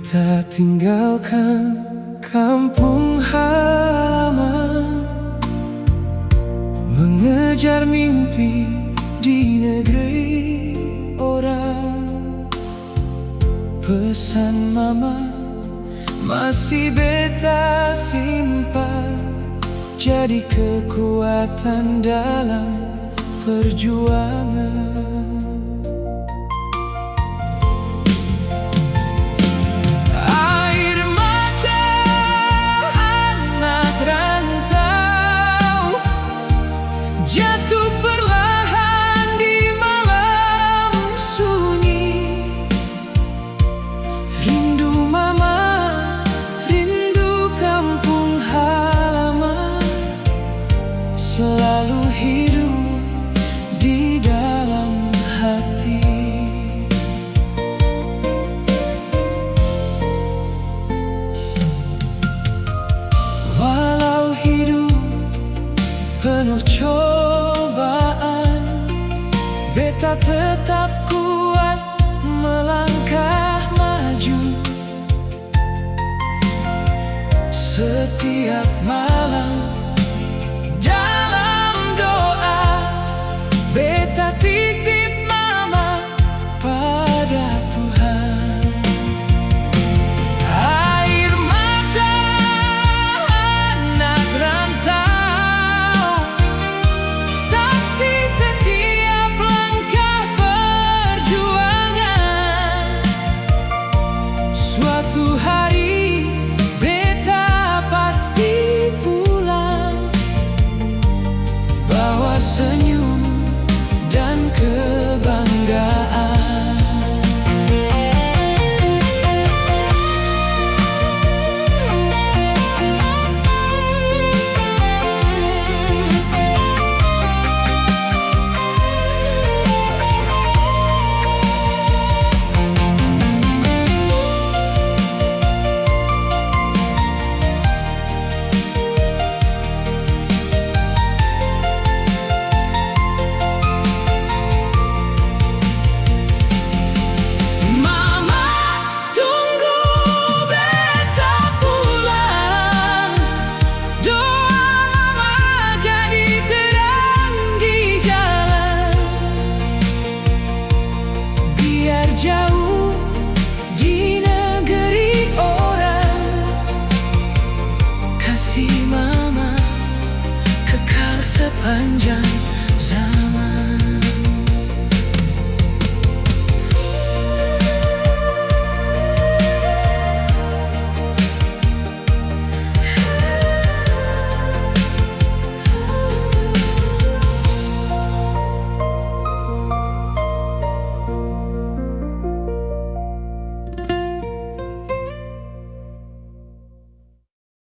Beta tinggalkan kampung halaman, mengejar mimpi di negeri orang. Pesan mama masih beta simpan, jadi kekuatan dalam perjuangan. Air mata anak rantau jatuh perlahan di malam sunyi. Rindu mama, rindu kampung halaman, selalu hidup di dalam hati. Walau hidup penuh cobaan, beta tetap kuat melangkah maju. Setiap malam dalam doa, beta titip mama pada Tuhan. Air mata anak rantau, saksi setiap langkah perjuangan. Suatu hari beta pasti pulang, bawa senyum dan kebanggaan. Jauh di negeri orang, kasih mama kekal sepanjang zaman.